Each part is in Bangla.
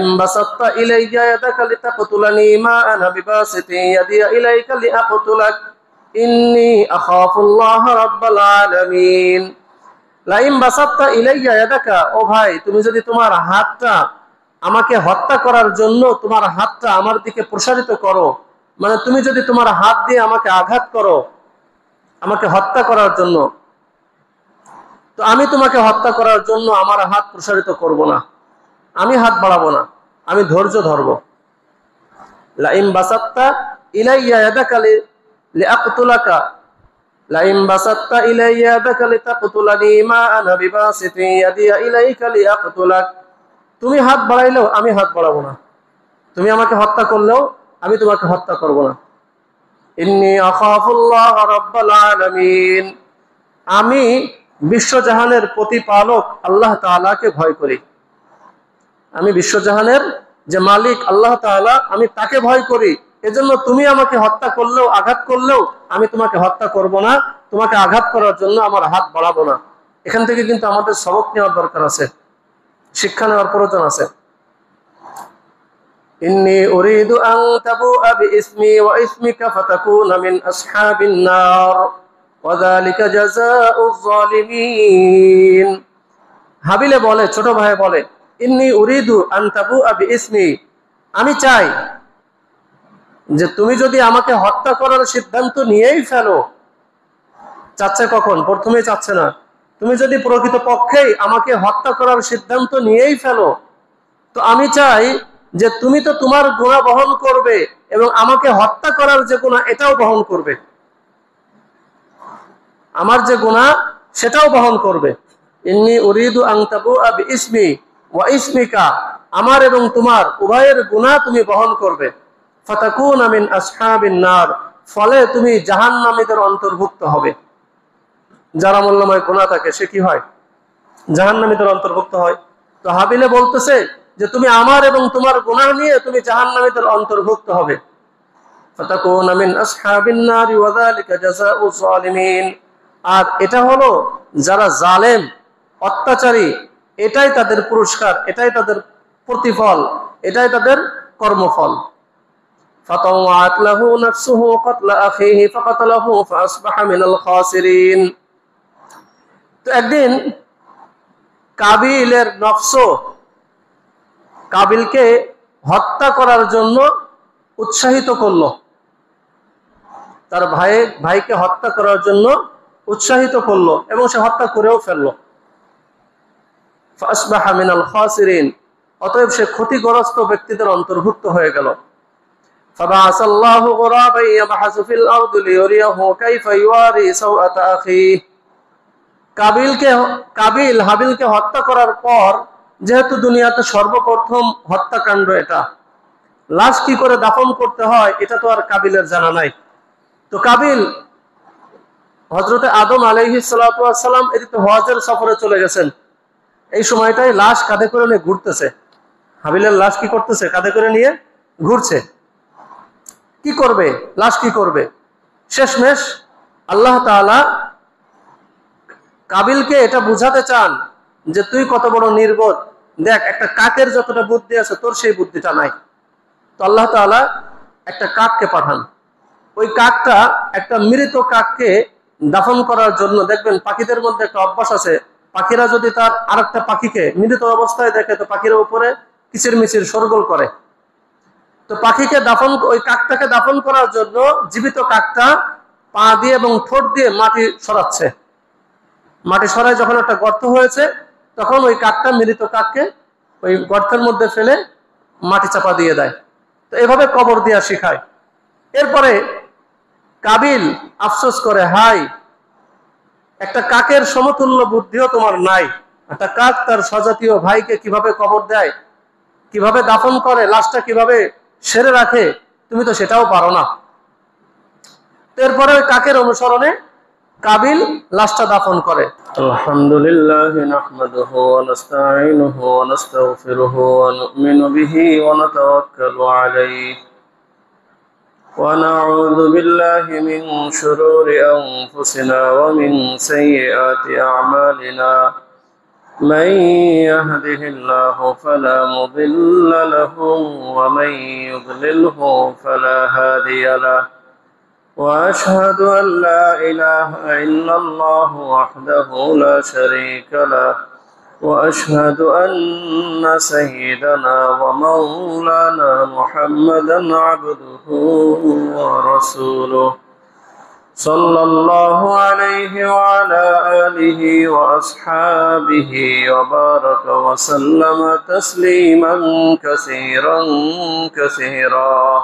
ইন বাসাত্তা ইলাইয়া ইয়াদাকা লিতাকতুলানি মা আনা বিবাসিতি ইয়াদি ইলাইকা লিআকতুলাক ইন্নী আখাফুল্লাহ রাব্বাল আলামিন। লাইন বাসাত্তা ইলাইয়া ইয়াদাকা, ও ভাই তুমি যদি তোমার হাতটা আমাকে হত্যা করার জন্য তোমার হাতটা আমার দিকে প্রসারিত করো, মানে তুমি যদি তোমার হাত দিয়ে আমাকে আঘাত করো আমাকে হত্যা করার জন্য, তো আমি তোমাকে হত্যা করার জন্য আমার হাত প্রসারিত করব না, আমি হাত বাড়াবো না, আমি ধৈর্য ধরবো। লাইন বাসাত্তা ইলাইয়া ইয়াদাকা লিআকতুলাকা লাইন বাসাত্তা ইলাইয়া ইয়াদাকা লিতাকতুলানি মা আনা বিবাসিতি ইয়াদি ইলাইকা লিআকতুলাক, তুমি হাত বাড়াইলেও আমি হাত বাড়াবো না, তুমি আমাকে হত্যা করলেও আমি তোমাকে হত্যা করব না। ইন্নী আখাফুল্লাহ রাব্বাল আলামিন, আমি বিশ্বজাহানের প্রতিপালক আল্লাহ তাআলাকে ভয় করি। আমি বিশ্বজাহানের যে মালিক আল্লাহ তাআলা, আমি তাকে ভয় করি। এজন্য তুমি আমাকে হত্যা করলেও আঘাত করলেও আমি তোমাকে হত্যা করব না, তোমাকে আঘাত করার জন্য আমার হাত বাড়াবো না। এখান থেকে কিন্তু আমাদের সবক নেওয়ার দরকার আছে, শিক্ষা নেওয়ার প্রয়োজন আছে। ইন্নী উরিদু আন তাবুআ বিইসমি ওয়া ইসমিকা ফাতাকুনা মিন আসহাবিন নার ওয়া যালিকা জাযাউয যালিমিন। হাবিলে বলে, ছোট ভাই বলে, ইন্নী উরিদু আন তাবুআ বিইসমি, আমি চাই যে তুমি যদি আমাকে হত্যা করার সিদ্ধান্ত নিয়েই ফেলো, চাচ্ছে কখন? প্রথমেই চাচ্ছে না। তুমি যদি প্রকৃত পক্ষেই আমাকে হত্যা করার সিদ্ধান্ত নিয়েই ফেলো, তো আমি চাই যে তুমি তো তোমার গুনাহ বহন করবে এবং আমাকে হত্যা করার যে গুনাহ এটাও বহন করবে, আমার যে গুনাহ সেটাও বহন করবে। ইন্নী উরিদু আন তাবুআ বিইসমি ওয়া ইসমিকা, আমার এবং তোমার উভয়ের গুনাহ তুমি বহন করবে। ফাতাকুনা মিন আসহাবিন নার, ফলে তুমি জাহান্নামীদের অন্তর্ভুক্ত হবে। যারা আমলনামায় গুনাহ থাকে সে কি হয়? জাহান্নামীদের অন্তর্ভুক্ত হয়। তো হাবিলে বলতেছে যে তুমি আমার এবং তোমার গুনাহ নিয়ে তুমি জাহান্নামীদের অন্তর্ভুক্ত হবে। ফাতাকুনা মিন আসহাবিন নার ওয়া যালিকা জাযাউয যালিমিন, আর এটা হলো যারা জালেম অত্যাচারী, এটাই তাদের পুরস্কার, এটাই তাদের প্রতিফল, এটাই তাদের কর্মফল। ফাতাওয়াত লাহু নাফসুহু ক্বাতলা আখিহি ফাকাতালাহু ফাআসবাহা মিনাল খাসিরিন। তো একদিন কাবিলের নফস কাবিলকে হত্যা করার জন্য উৎসাহিত করলো, তার ভাইকে হত্যা করার জন্য উৎসাহিত করলো এবং সে হত্যা করেও ফেললো। ফাআসবাহা মিনাল খাসিরিন, অতএব সে ক্ষতিগ্রস্ত ব্যক্তিদের অন্তর্ভুক্ত হয়ে গেল। ফাবাআসাল্লাহু গুরাবান ইয়াবহাসু ফিল আরদি লিয়ুরিয়াহু কাইফা ইওয়ারি সাওআতা আখিহি। কাবিল হাবিলকে হত্যা করার পর, যেহেতু দুনিয়াতে সর্বপ্রথম হত্যাকাণ্ড এটা, লাশ কি করে দাফন করতে হয় এটা তো আর কাবিলের জানা নাই। তো কাবিল হযরতে আদম আলাইহিস সালাতু ওয়াস সালাম এদিকে হজের সফরে চলে গেছেন, এই সময়টাই লাশ কাঁধে করে নিয়ে ঘুরতেছে। হাবিলের লাশ কি করতেছে? কাঁধে করে নিয়ে ঘুরছে। কি করবে? লাশ কি করবে? শেষমেশ আল্লাহ তাআলা কাবিলকে এটা বুঝাতে চান যে তুই কত বড় নির্বোধ, দেখ একটা কাকের যতটা বুদ্ধি আছে তোর সেই বুদ্ধিটা নাই। তো আল্লাহ তাআলা একটা কাককে পাঠান। ওই কাকটা একটা মৃত কাককে দাফন করার জন্য, দেখবেন পাখিদের মধ্যে একটা অভ্যাস আছে, পাখিরা যদি তার আরেকটা পাখিকে মৃত অবস্থায় দেখে তো পাখির উপরে কিচির মিচির শোরগোল করে। তো ওই কাকটাকে দাফন করার জন্য জীবিত কাকটা পা দিয়ে এবং ঠোঁট দিয়ে মাটি সরাচ্ছে। মাটি সরায় যখন একটা গর্ত হয়েছে, তখন ওই কাকটা মৃত কাককে ওই গর্তের মধ্যে ফেলে মাটি চাপা দিয়ে দেয়। তো এভাবে কবর দেওয়া শিখায়। এরপরে কাবিল আফসোস করে, হাই, একটা কাকের সমতুল্য বুদ্ধিও তোমার নাই। একটা কাক তার স্বজাতীয় ভাইকে কিভাবে কবর দেয়, কিভাবে দাফন করে, লাশটা কিভাবে সেরে রাখে, তুমি তো সেটাও পারো না। এরপরে ওই কাকের অনুসরণে কাবিল লাশটা দাফন করে। আলহামদুলিল্লাহ নাহমাদুহু ওয়া নাস্তাঈনুহু ওয়া নাস্তাগফিরুহু ওয়া নু'মিনু বিহি ওয়া নাতাওয়াক্কালু আলাইহি ওয়া নাউযু বিল্লাহি মিন শুরুরি আনফুসিনা ওয়া মিন সাইয়্যাতি আ'মালিনা من يهده الله فلا مضل له ومن يضلله فلا هادي له وأشهد أن لا إله إلا الله وحده لا شريك له وأشهد أن سيدنا ومولانا محمدا عبده ورسوله صلى الله عليه وعلى آله وأصحابه وبارك وسلم تسليما كثيرا كثيرا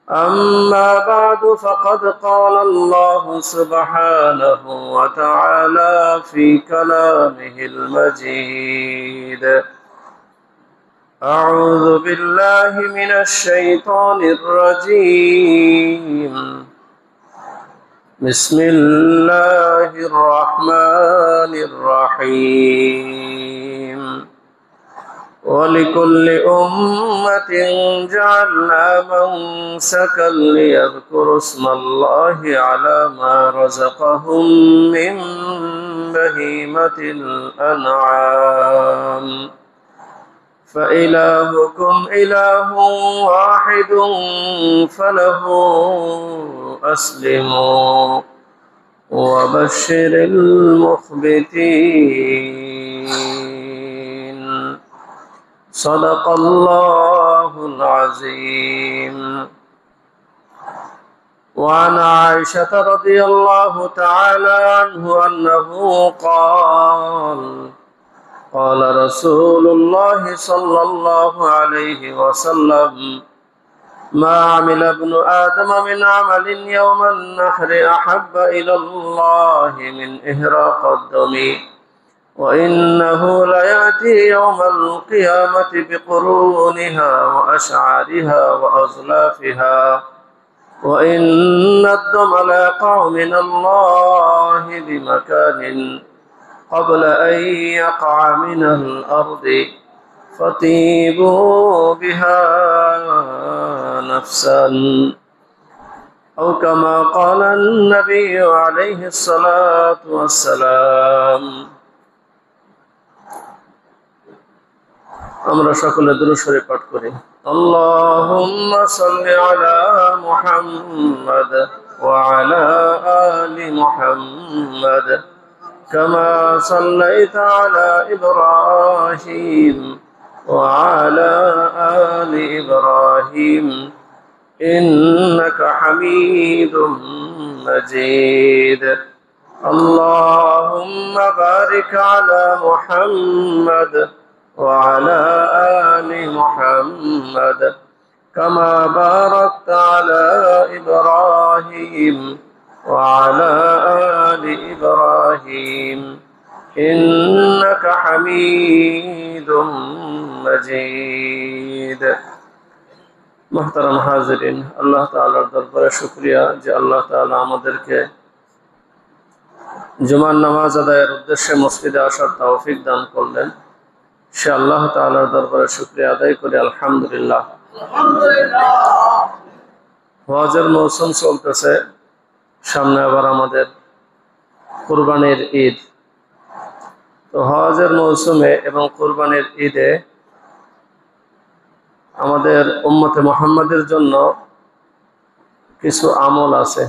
أما بعد فقد قال الله سبحانه وتعالى في كلامه المجيد أعوذ بالله من الشيطان الرجيم بسم الله الرحمن الرحيم ولكل أمة جعلنا منسكا ليذكروا اسم الله على ما رزقهم من بهيمة الأنعام فإلهكم إله واحد فله أسلموا وبشر المخبتين صدق الله العظيم. وعن عائشة رضي الله تعالى عنه أنه قال قال رسول الله صلى الله عليه وسلم ما عمل ابن آدم من عمل يوم النحر أحب إلى الله من إهراق الدم وإنه ليأتي يوم القيامة بقرونها وأشعارها وأزلافها وإن الدم ليقع من الله بمكان قبل أن يقع من الأرض فطيبوا بها نفسا أو كما قال النبي عليه الصلاة والسلام. আমরা সকলে দুরূদ শরীফ পাঠ করি। আল্লাহুম্মা সাল্লি আলা মুহাম্মাদ ওয়া আলা আলি মুহাম্মাদ কামা সাল্লাইতা আলা ইব্রাহিম ওয়া আলা আলি ইব্রাহিম ইন্নাকা হামিদুম মাজিদ। আল্লাহুম্মা বারিক আলা মুহাম্মাদ وعلى آل محمد كما باركت على إبراهيم وعلى آل إبراهيم إنك حميد مجيد. محترم حاضرین، اللہ تعالیٰ دربار شکریہ যে আল্লাহ তাআলা আমাদেরকে জুমার নামাজ আদায়ের উদ্দেশ্যে মসজিদে আসার তৌফিক দান করলেন। সে আল্লাহ তাআলার দরবারে শুকরিয়া আদায় করি আলহামদুলিল্লাহ। হজের মৌসুম চলতেছে, সামনে আবার আমাদের কুরবানির ঈদ। তো হজের মৌসুমে এবং কুরবানির ঈদে আমাদের উম্মতে মুহাম্মাদের জন্য কিছু আমল আছে,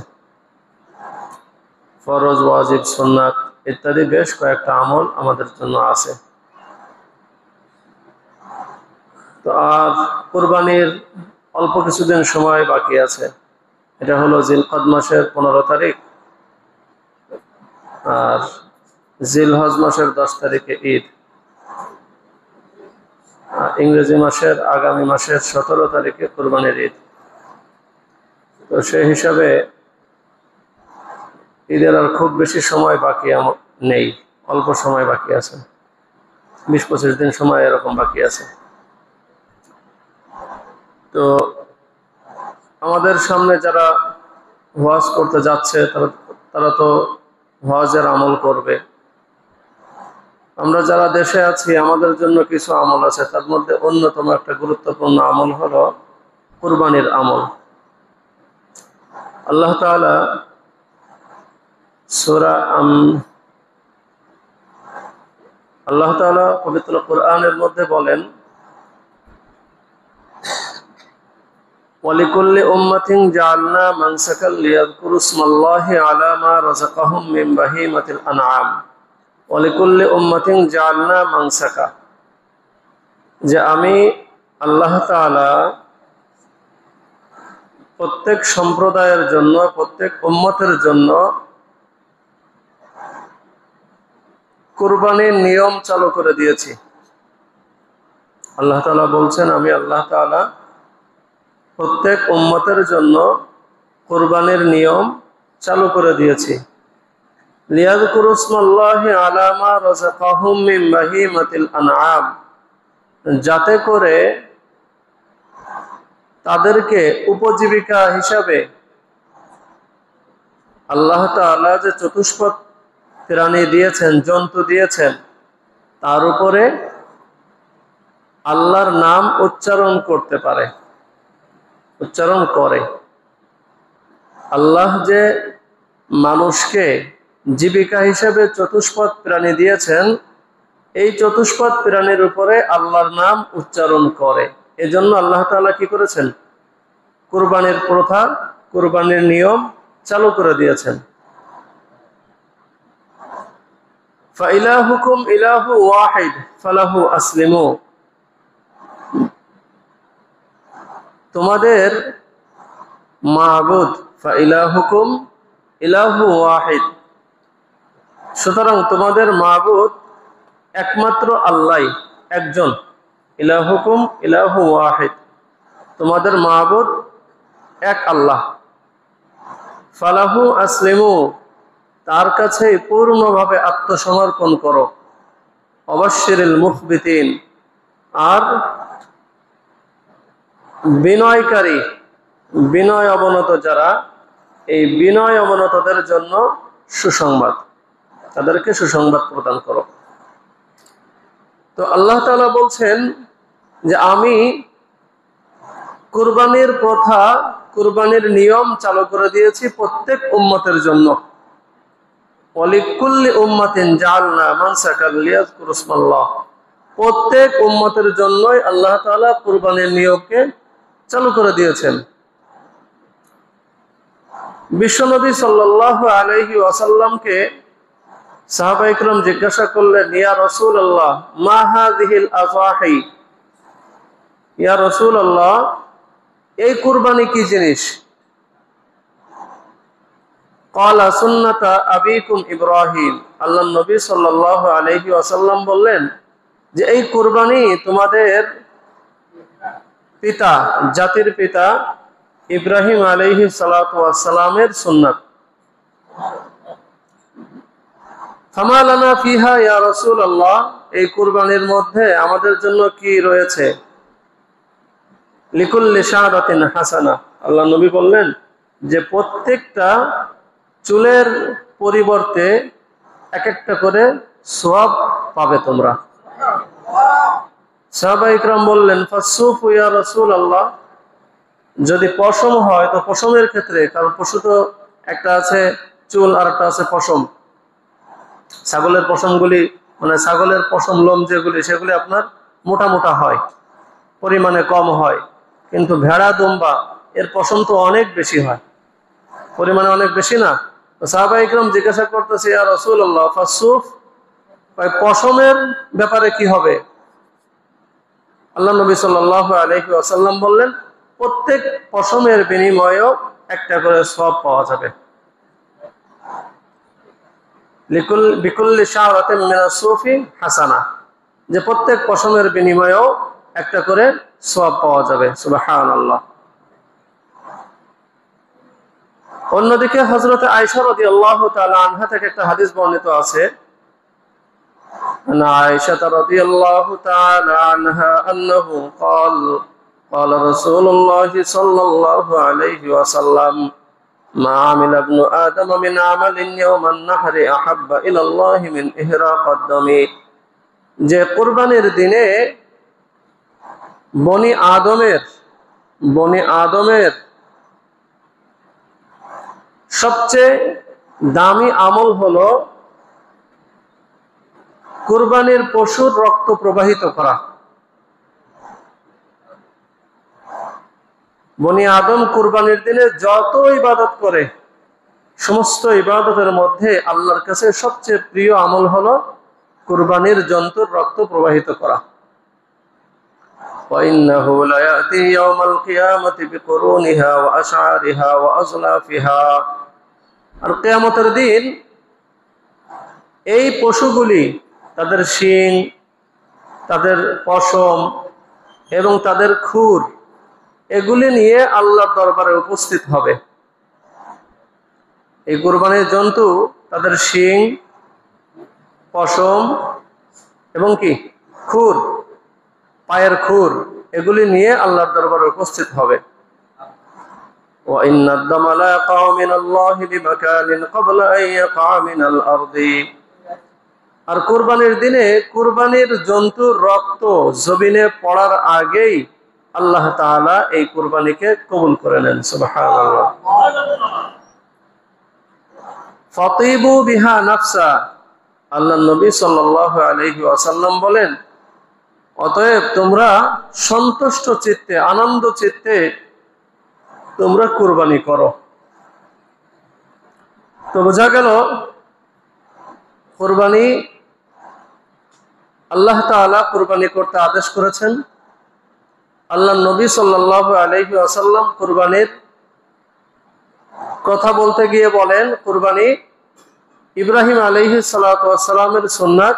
ফরজ, ওয়াজিব, সুন্নাত ইত্যাদি বেশ কয়েকটা আমল আমাদের জন্য আছে। তো আর কুরবানির অল্প কিছুদিন সময় বাকি আছে। এটা হলো জিলকদ মাসের 15 তারিখ আর জিলহজ মাসের 10 তারিখে ঈদ। ইংরেজি মাসের আগামী মাসের 17 তারিখে কুরবানির ঈদ। তো সেই হিসাবে ঈদের আর খুব বেশি সময় বাকি নেই, অল্প সময় বাকি আছে, 20-25 দিন সময় এরকম বাকি আছে। তো আমাদের সামনে যারা হজ করতে যাচ্ছে তারা তো হজের আমল করবে। আমরা যারা দেশে আছি আমাদের জন্য কিছু আমল আছে, তার মধ্যে অন্যতম একটা গুরুত্বপূর্ণ আমল হলো কুরবানির আমল। আল্লাহ তাআলা সূরা আল্লাহ তাআলা পবিত্র কোরআনের মধ্যে বলেন, ওয়ালিকুল্লি উম্মাতিন জাআলনা মানসাকাল লিয়াযকুরু ইসমাল্লাহি আলা মা রাযাকাহুম মিন বাহিমাতিল আনআম ওয়ালিকুল্লি উম্মাতিন জাআলনা মানসাকা, যে আমি আল্লাহ তাআলা প্রত্যেক সম্প্রদায়ের জন্য, প্রত্যেক উম্মতের জন্য কুরবানির নিয়ম চালু করে দিয়েছি। আল্লাহ তাআলা বলছেন, আমি আল্লাহ তাআলা প্রত্যেক উম্মতের জন্য কুরবানির নিয়ম চালু করে দিয়েছি। লিয়াযকুরু ইসমাল্লাহি আলা মা রাযাকাহুম মিন বাহিমাতিল আনআম, যাতে করে তাদেরকে উপজীবিকা হিসাবে আল্লাহ তাআলা যে চতুষ্পদ প্রাণী দিয়েছেন, জন্তু দিয়েছেন, তার উপরে আল্লাহর নাম উচ্চারণ করতে পারে, উচ্চারণ করে। আল্লাহ যে মানুষকে জীবিকা হিসেবে চতুষ্পদ প্রাণী দিয়েছেন, এই চতুষ্পদ প্রাণীর উপরে আল্লাহর নাম উচ্চারণ করে। এজন্য আল্লাহ তাআলা কি করেছেন? কুরবানির প্রথা, কুরবানির নিয়ম চালু করে দিয়েছেন। ফাইলাহুকুম ইলাহু ওয়াহিদ ফালাহু আসলিমু, তোমাদের মাবুদ, ফাইলাহুকুম ইলাহু ওয়াহিদ, সুতরাং তোমাদের মাবুদ একমাত্র আল্লাহ, একজন। ইলাহুকুম ইলাহু ওয়াহিদ, তোমাদের মাবুদ এক আল্লাহ। ফালাহু আসলিমু, তার কাছে পূর্ণভাবে আত্মসমর্পণ করো। অবাশশিরিল মুখবিতিন, আর বিনয়কারী, বিনয় অবনত যারা, এই বিনয় অবনতদের জন্য সুসংবাদ, তাদেরকে সুসংবাদ প্রদান করো। তো আল্লাহ তাআলা বলছেন যে আমি কুরবানির প্রথা, কুরবানির নিয়ম চালু করে দিয়েছি প্রত্যেক উম্মতের জন্য। ওয়ালিকুল্লি উম্মাতিন জাআলনা মানসাকাল লিয়াযকুরু ইসমাল্লাহ, প্রত্যেক উম্মতের জন্যই আল্লাহ তাআলা কুরবানির নিয়মকে চালু করে দিয়েছেন। বিশ্বনবী সাল্লাল্লাহু আলাইহি ওয়াসাল্লামকে সাহাবায়ে কেরাম জিজ্ঞাসা করলেন, ইয়া রাসূলুল্লাহ মা হাযিহিল আযাহি, ইয়া রাসূলুল্লাহ এই কুরবানি কি জিনিস? ক্বালা সুন্নাতা আবিকুম ইব্রাহিম, আল্লাহর নবী সাল্লাল্লাহু আলাইহি ওয়াসাল্লাম বললেন যে এই কুরবানি তোমাদের পিতা, জাতির পিতা ইব্রাহিম আলাইহিস সালাতু ওয়াস সালামের সুন্নাত। ফামা লানা ফিহা ইয়া রাসূলুল্লাহ, এই কুরবানির মধ্যে আমাদের জন্য কি রয়েছে? লিকুল্লি শাআরাতিন হাসানা, আল্লাহ নবী বললেন যে প্রত্যেকটা চুলের পরিবর্তে এক একটা করে সওয়াব পাবে তোমরা। সাহাবায়ে কেরাম বললেন, ফাসসুফু ইয়া রাসূলুল্লাহ, যদি পশম হয় তো পশমের ক্ষেত্রে, কারণ পশু তো একটা আছে চুল আর একটা আছে পশম। ছাগলের পশমগুলি, মানে ছাগলের পশম লোম যেগুলি, সেগুলি আপনার মোটা মোটা হয়, পরিমাণে কম হয়। কিন্তু ভেড়া, দুম্বা এর পশম তো অনেক বেশি হয়, পরিমাণে অনেক বেশি না? সাহাবায়ে কেরাম জিজ্ঞাসা করতেছে, ইয়া রাসূলুল্লাহ ফাসসুফ, পশমের ব্যাপারে কি হবে? আল্লাহ নবী সাল্লাল্লাহু আলাইহি ওয়াসাল্লাম বললেন, প্রত্যেক পশমের বিনিময়েও একটা করে সওয়াব পাওয়া যাবে। বিকুল্লি শাআরাতিন মিনাস সুফি হাসানা, যে প্রত্যেক পশমের বিনিময়েও একটা করে সওয়াব পাওয়া যাবে। সুবহানাল্লাহ। অন্যদিকে হযরত আয়েশা রাদিয়াল্লাহু তাআলা আনহা থেকে একটা হাদিস বর্ণিত আছে, আয়েশা রাদিয়াল্লাহু তাআলা আনহা আন্নাহু قال رسول الله صلى الله عليه وسلم ما عمل ابن آدم من عمل يوم النحر أحب إلى الله من إحراق الدم, যে কুরবানির দিনে বনি আদমের সবচেয়ে দামি আমল হলো কুরবানির পশুর রক্ত প্রবাহিত করা। বনি আদম কুরবানির দিনে যত ইবাদত করে, সমস্ত ইবাদতের মধ্যে আল্লাহর কাছে সবচেয়ে প্রিয় আমল হলো কুরবানির জন্তুর রক্ত প্রবাহিত করা। وَإِنَّهُ لَيَأْتِي يَوْمَ الْقِيَامَةِ بِقُرُونِهَا وَأَشْعَارِهَا وَأَظْلَافِهَا। আর কিয়ামতের দিন এই পশুগুলি তাদের শিং, তাদের পশম এবং তাদের খুর এগুলি নিয়ে আল্লাহর দরবারে উপস্থিত হবে। এই কুরবানির জন্তু তাদের শিং, পশম এবং কি খুর, পায়ের খুর এগুলি নিয়ে আল্লাহর দরবারে উপস্থিত হবে। وَإِنَّ الدَّمَ لَا يَقَعُ مِنَ اللَّهِ بِمَكَانٍ قَبْلَ أَن يَقَعَ مِنَ الْأَرْضِ। আর কুরবানির দিনে কুরবানির জন্তুর রক্ত জমিনে পড়ার আগেই আল্লাহ তাআলা এই কুরবানিকে কবুল করে নেন। সুবহানাল্লাহ। ফাতিবু বিহা নাফসা, আল্লাহর নবী সাল্লাল্লাহু আলাইহি ওয়াসাল্লাম বলেন, অতএব তোমরা সন্তুষ্ট চিত্তে, আনন্দ চিত্তে তোমরা কুরবানি করো। তো বোঝা গেল কুরবানি আল্লাহ তাআলা কুরবানি করতে আদেশ করেছেন। আল্লাহর নবী সাল্লাল্লাহু আলাইহি ওয়াসাল্লাম কুরবানির কথা বলতে গিয়ে বলেন, কুরবানি ইব্রাহিম আলাইহিস সালাতু ওয়াস সালামের সুন্নাত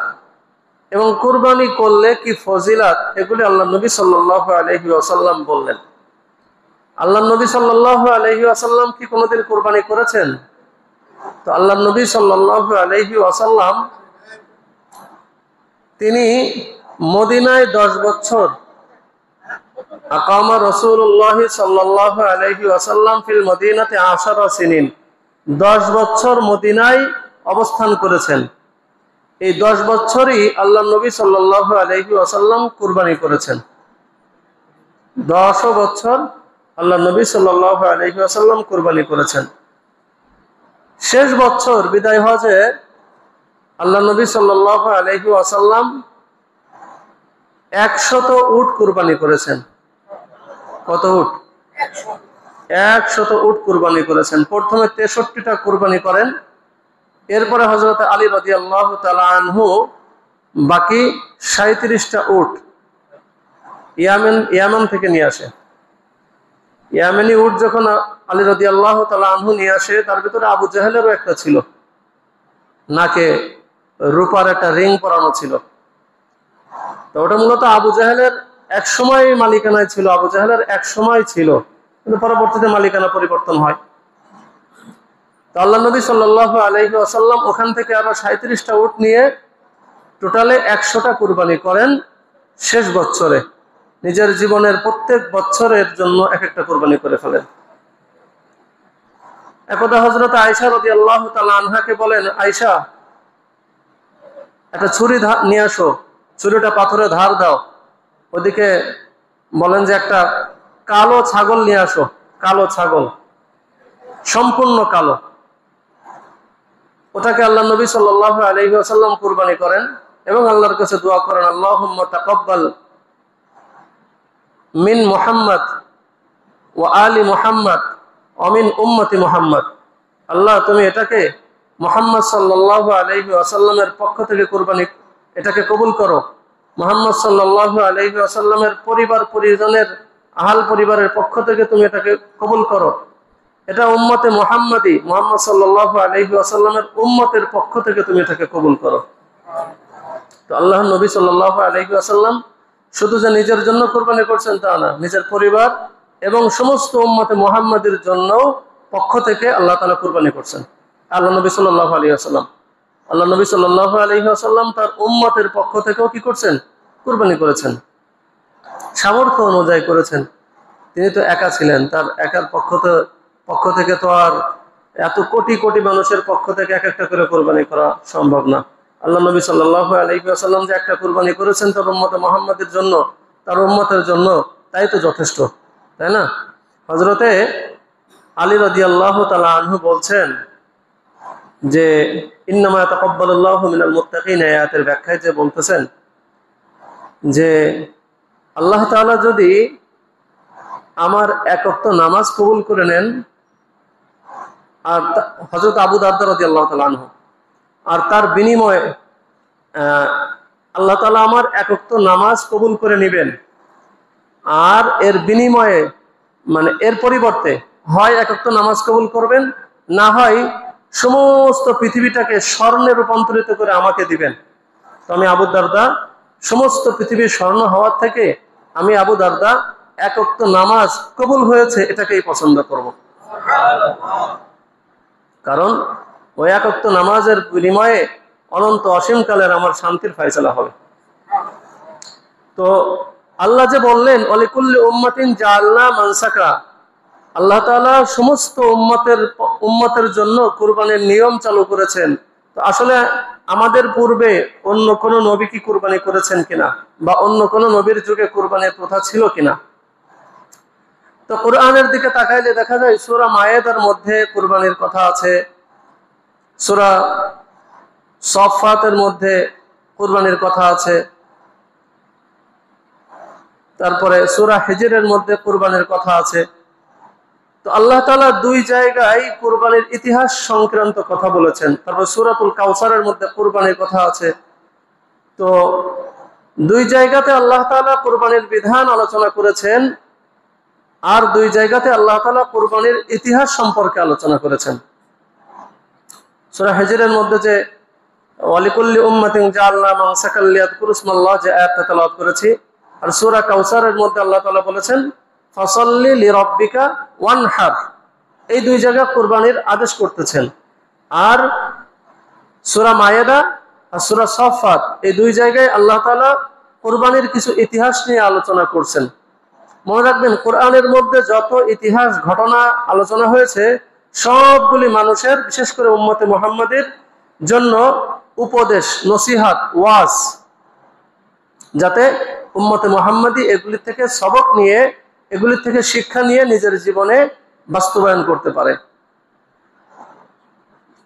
এবং কুরবানি করলে কি ফজিলাত, এগুলি আল্লাহর নবী সাল্লাল্লাহু আলাইহি ওয়াসাল্লাম বললেন। আল্লাহর নবী সাল্লাল্লাহু আলাইহি ওয়াসাল্লাম কি কোনোদিন কুরবানি করেছেন? তো আল্লাহর নবী সাল্লাল্লাহু আলাইহি ওয়াসাল্লাম তিনি মদিনায় 10 বছর আকামা রাসূলুল্লাহ সাল্লাল্লাহু আলাইহি ওয়াসাল্লাম ফিল মদিনাতে 10 সিনিন, 10 বছর মদিনায় অবস্থান করেছেন। এই 10 বছরই আল্লাহর নবী সাল্লাল্লাহু আলাইহি ওয়াসাল্লাম কুরবানি করেছেন। 10 বছর আল্লাহর নবী সাল্লাল্লাহু আলাইহি ওয়াসাল্লাম কুরবানি করেছেন। শেষ বছর বিদায় হজে আল্লাহর নবী সাল্লাল্লাহু আলাইহি ওয়াসাল্লাম 100 উট কুরবানি করেছেন। কত উট? 100 উট কুরবানি করেছেন। প্রথমে 63টা কুরবানি করেন, এরপরে হযরত আলী রাদিয়াল্লাহু তাআলা আনহু বাকি 37টা উট ইয়ামান থেকে নিয়ে আসে। ইয়ামানি উট যখন আলী রাদিয়াল্লাহু তাআলা আনহু নিয়ে আসে, তার ভিতরে আবু জাহেলেরও একটা ছিল, নাকে রূপার একটা রিং পরানো ছিল। তো ওটা মূলত আবু জাহেলের এক সময় মালিকানায় ছিল, আবু জাহেলের এক সময় ছিল, কিন্তু পরবর্তীতে মালিকানা পরিবর্তন হয়। তো আল্লাহ নবী সাল্লাল্লাহু আলাইহি ওয়াসাল্লাম ওখান থেকে আবার 37টা উট নিয়ে টোটালে 100টা কুরবানি করেন শেষ বছরে। নিজের জীবনের প্রত্যেক বছরের জন্য এক একটা কুরবানি করে ফেলেন। একদা হযরত আয়েশা রাদিয়াল্লাহু তাআলা আনহাকে বলেন, আয়েশা একটা ছুরি নিয়ে আসো, ছুরিটা পাথরে ধার দাও। ওদিকে বলেন যে একটা কালো ছাগল নিয়ে আসো, কালো ছাগল, সম্পূর্ণ কালো। ওটাকে আল্লাহ নবী সাল্লাল্লাহু আলাইহি ওয়াসাল্লাম কুরবানি করেন এবং আল্লাহর কাছে দোয়া করেন, আল্লাহুম্মা তাকাব্বাল মিন মুহাম্মদ ওয়া আলি মুহাম্মদ ওয়া মিন উম্মতি মুহাম্মদ। আল্লাহ তুমি এটাকে মুহাম্মদ সাল্লাল্লাহু আলাইহি ওয়াসাল্লামের পক্ষ থেকে কুরবানি, এটাকে কবুল করো। মুহাম্মদ সাল্লাল্লাহু আলাইহি ওয়াসাল্লামের পরিবার পরিজনের, আহাল পরিবারের পক্ষ থেকে তুমি এটাকে কবুল করো। এটা উম্মতে মুহাম্মাদি, মুহাম্মদ সাল্লাল্লাহু আলাইহি ওয়াসাল্লামের উম্মতের পক্ষ থেকে তুমি এটাকে কবুল করো। তো আল্লাহর নবী সাল্লাল্লাহু আলাইহি ওয়াসাল্লাম শুধু যে নিজের জন্য কুরবানি করছেন তা না, নিজের পরিবার এবং সমস্ত উম্মতে মুহাম্মাদের জন্য পক্ষ থেকে আল্লাহ তাআলা কুরবানি করছেন। আল্লাহ নবী সাল্লাল্লাহু আলাইহি ওয়াসাল্লাম, আল্লাহ নবী সাল্লাল্লাহু আলাইহি ওয়াসাল্লাম তার উম্মতের পক্ষ থেকেও কি করছেন? কুরবানি করেছেন। সামর্থ্য অনুযায়ী করেছেন। তিনি তো একা ছিলেন, তার একার পক্ষ থেকে তো আর এত কোটি কোটি মানুষের পক্ষ থেকে এক একটা করে কুরবানি করা সম্ভব না। আল্লাহ নবী সাল্লাল্লাহু আলাইহি ওয়াসাল্লাম যে একটা কুরবানি করেছেন তার উম্মতে মুহাম্মাদের জন্য, তার উম্মতের জন্য, তাই তো যথেষ্ট, তাই না? হযরতে আলী রাদিয়াল্লাহু তাআলা আনহু বলছেন যে ইন্নামা তাকাব্বালুল্লাহু মিনাল মুত্তাকিন আয়াতের ব্যাখ্যায় যে বলতেছেন যে আল্লাহ তাআলা যদি আমার এক ওয়াক্ত নামাজ কবুল করে নেন, আর হযরত আবু দারদা রাদিয়াল্লাহু তাআলা আনহু, আর তার বিনিময়ে আল্লাহ তাআলা আমার এক ওয়াক্ত নামাজ কবুল করে নেবেন, আর এর বিনিময়ে মানে এর পরিবর্তে হয় এক ওয়াক্ত নামাজ কবুল করবেন, না হয় সমস্ত পৃথিবীটাকে স্বর্ণে রূপান্তরিত করে আমাকে দিবেন। তো আমি আবু দারদা সমস্ত পৃথিবীর স্বর্ণ হওয়ার থেকে আমি আবু দারদা এক ওয়াক্ত নামাজ কবুল হয়েছে এটাকেই পছন্দ করব, কারণ ওই এক ওয়াক্ত নামাজের বিনিময়ে অনন্ত অসীমকালের আমার শান্তির ফয়সালা হবে। তো আল্লাহ যে বললেন ওয়ালিকুল্লি উম্মাতিন জাআলনা মানসাকা, আল্লাহ তাআলা সমস্ত উম্মতের জন্য কুরবানির নিয়ম চালু করেছেন। তো আসলে আমাদের পূর্বে অন্য কোন নবী কি কুরবানি করেছেন কিনা, বা অন্য কোন নবীর যুগে কুরবানির প্রথা ছিল কিনা? তো কোরআনের দিকে তাকাইলে দেখা যায় সূরা মায়েদার মধ্যে কুরবানির কথা আছে, সূরা সফফাতের মধ্যে কুরবানির কথা আছে, তারপরে সূরা হিজরের মধ্যে কুরবানির কথা আছে। তো আল্লাহ তাআলা দুই জায়গায় কুরবানির ইতিহাস সংক্রান্ত কথা বলেছেন। তারপর সূরাতুল কাউসারের মধ্যে কুরবানির কথা আছে। তো দুই জায়গাতে আল্লাহ তাআলা কুরবানির বিধান আলোচনা করেছেন, আর দুই জায়গাতে আল্লাহ তাআলা কুরবানির ইতিহাস সম্পর্কে আলোচনা করেছেন। সূরা হিজরের মধ্যে যে ওয়ালিকুল্লি উম্মাতিন জাআলনা মানসাকাল লিয়াযকুরু ইসমাল্লাহ যে আয়াতটা তেলাওয়াত করেছি, আর সূরা কাউসারের মধ্যে আল্লাহ তাআলা বলেছেন ফাসাল্লি লিরাব্বিকা ওয়ানহার, এই দুই জায়গা কুরবানির আদেশ করতেছেন। আর সূরা মায়েদা আর সূরা সফফাত এই দুই জায়গায় আল্লাহ তাআলা কুরবানির কিছু ইতিহাস নিয়ে আলোচনা করছেন। মনে রাখবেন কোরআনের মধ্যে যত ইতিহাস ঘটনা আলোচনা হয়েছে সবগুলি মানুষের, বিশেষ করে উম্মতে মুহাম্মাদের জন্য উপদেশ, নসিহাত, ওয়াজ, যাতে উম্মতে মুহাম্মাদি এগুলি থেকে সবক নিয়ে, এগুলি থেকে শিক্ষা নিয়ে নিজের জীবনে বাস্তবায়ন করতে পারে।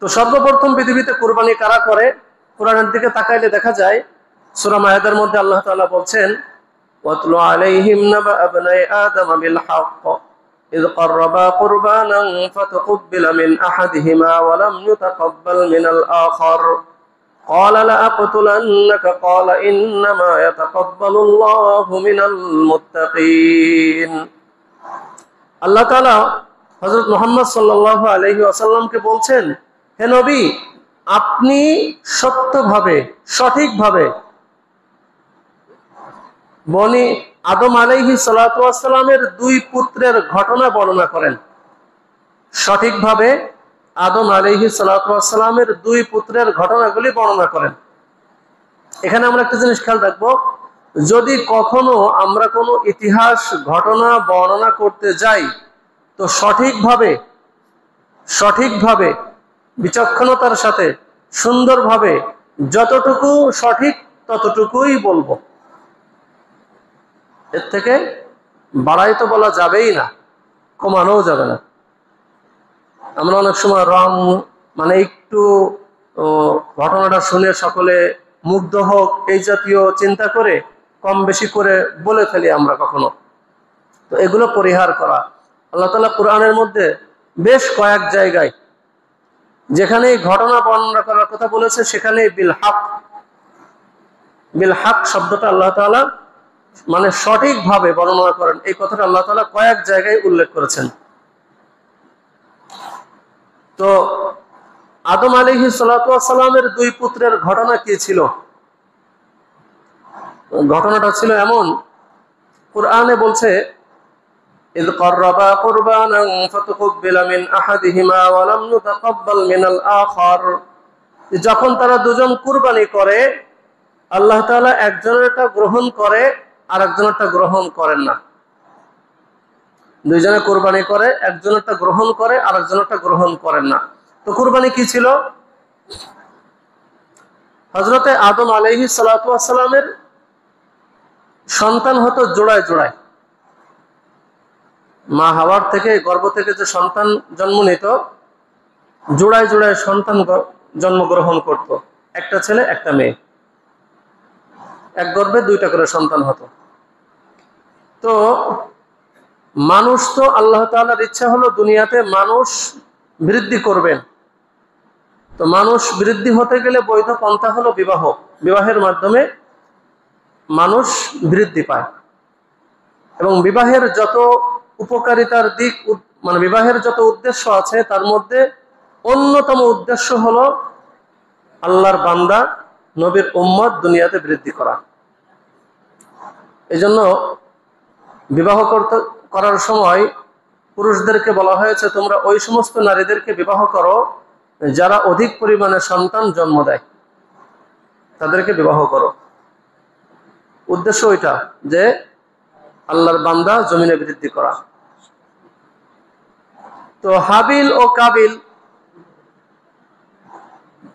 তো সর্বপ্রথম পৃথিবীতে কুরবানি কারা করে? কোরআনের দিকে তাকাইলে দেখা যায় সূরা মায়েদার মধ্যে আল্লাহ তাআলা বলছেন ওয়াতলু আলাইহিম নাবা আবনাই আদম বিল হক إذ قربا قربانا فتقبل من أحدهما ولم يتقبل من الآخر قال لأقتلنك قال إنما يتقبل الله من المتقين। আল্লাহ তাআলা হযরত মুহাম্মদ সাল্লাল্লাহু আলাইহি ওয়াসাল্লামকে বলছেন, হে নবী, আপনি সত্যভাবে, সঠিকভাবে বনি আদম আলাইহিস সালাতু ওয়াস সালামের দুই পুত্রের ঘটনা বর্ণনা করেন। সঠিকভাবে আদম আলাইহিস সালাতু ওয়াস সালামের দুই পুত্রের ঘটনাগুলি বর্ণনা করেন। এখানে আমরা একটা জিনিস খেয়াল রাখবো, যদি কখনো আমরা কোনো ইতিহাস ঘটনা বর্ণনা করতে যাই তো সঠিকভাবে বিচক্ষণতার সাথে সুন্দরভাবে যতটুকু সঠিক ততটুকুই বলবো, এর থেকে বাড়াই তো বলা যাবেই না, কমানোও যাবে না। আমরা অনেক সময় রং মানে একটু ঘটনাটা শুনে সকলে মুগ্ধ হোক এই জাতীয় চিন্তা করে কম বেশি করে বলে ফেলি আমরা কখনো। তো এগুলো পরিহার করা। আল্লাহ তাআলা কোরআনের মধ্যে বেশ কয়েক জায়গায় যেখানে ঘটনা বর্ণনা করার কথা বলেছে সেখানে বিল হক শব্দটা আল্লাহ তাআলা মানে সঠিকভাবে বর্ণনা করেন, এই কথাটা আল্লাহ তাআলা কয়েক জায়গায় উল্লেখ করেছেন। তো আদম আলাইহিস সালাতু ওয়াস সালামের দুই পুত্রের ঘটনা কি ছিল? ঘটনাটা ছিল এমন, কুরআনে বলছে ইয ক্বাররাবা কুরবানান ফাতুকবিলা মিন আহাদিহিমা ওয়া লাম ইউতাকাব্বাল মিনাল আখার, যখন তারা দুজন কুরবানি করে আল্লাহ তাআলা একজনেরটা গ্রহণ করে আর একজনেরটা গ্রহণ করেন না। দুইজনে কুরবানি করে, একজনেরটা গ্রহণ করে আর একজনেরটা গ্রহণ করেন না। তো কুরবানি কি ছিল? হযরতে আদম আলাইহিস সালাতু ওয়াস সালামের সন্তান হতো জোড়ায় জোড়ায়। মা হাওয়ার থেকে, গর্ভ থেকে যে সন্তান জন্ম নিত জোড়ায় জোড়ায় সন্তান জন্মগ্রহণ করত, একটা ছেলে একটা মেয়ে, এক গর্ভে দুইটা করে সন্তান হতো। তো মানুষ তো আল্লাহ তাআলার ইচ্ছা হলো দুনিয়াতে মানুষ বৃদ্ধি করবেন। তো মানুষ বৃদ্ধি হতে গেলে বৈধ পন্থা হলো বিবাহ। বিবাহের মাধ্যমে মানুষ বৃদ্ধি পায় এবং বিবাহের যত উপকারিতার দিক, মানে বিবাহের যত উদ্দেশ্য আছে তার মধ্যে অন্যতম উদ্দেশ্য হলো আল্লাহর বান্দা নবীর উম্মত দুনিয়াতে বৃদ্ধি করা। এজন্য বিবাহ করার সময় পুরুষদেরকে বলা হয়েছে তোমরা ওই সমস্ত নারীদেরকে বিবাহ করো যারা অধিক পরিমাণে সন্তান জন্ম দেয়, তাদেরকে বিবাহ করো। উদ্দেশ্য ওইটা যে আল্লাহর বান্দা জমিনে বৃদ্ধি করা। তো হাবিল ও কাবিল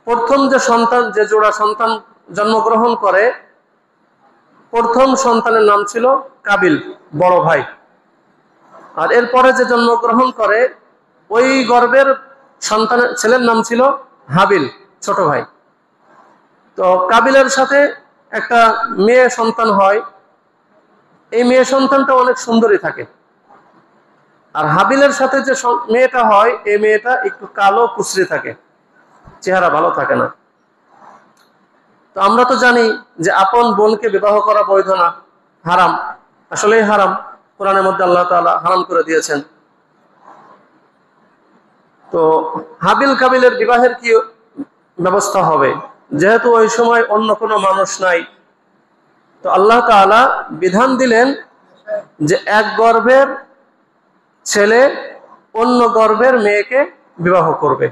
প্রথম যে সন্তান, যে জোড়া সন্তান জন্মগ্রহণ করে, প্রথম সন্তানের নাম ছিল কাবিল, বড় ভাই। আর এরপরে যে জন্মগ্রহণ করে ওই গর্ভের সন্তানের ছেলের নাম ছিল হাবিল, ছোট ভাই। তো কাবিলের সাথে একটা মেয়ে সন্তান হয়, এই মেয়ে সন্তানটা অনেক সুন্দরী থাকে। আর হাবিলের সাথে যে মেয়েটা হয়, এই মেয়েটা একটু কালো কুচরি থাকে, চেহারা ভালো থাকে না। তো আমরা তো জানি যে আপন বোনকে বিবাহ করা বৈধ না, হারাম, আসলেই হারাম। কোরআনের মধ্যে আল্লাহ তাআলা হারাম করে দিয়েছেন। তো হাবিল কাবিলের বিবাহের কি ব্যবস্থা হবে? যেহেতু ওই সময় অন্য কোনো মানুষ নাই, তো আল্লাহ তাআলা বিধান দিলেন যে এক গর্ভের ছেলে অন্য গর্ভের মেয়েকে বিবাহ করবে।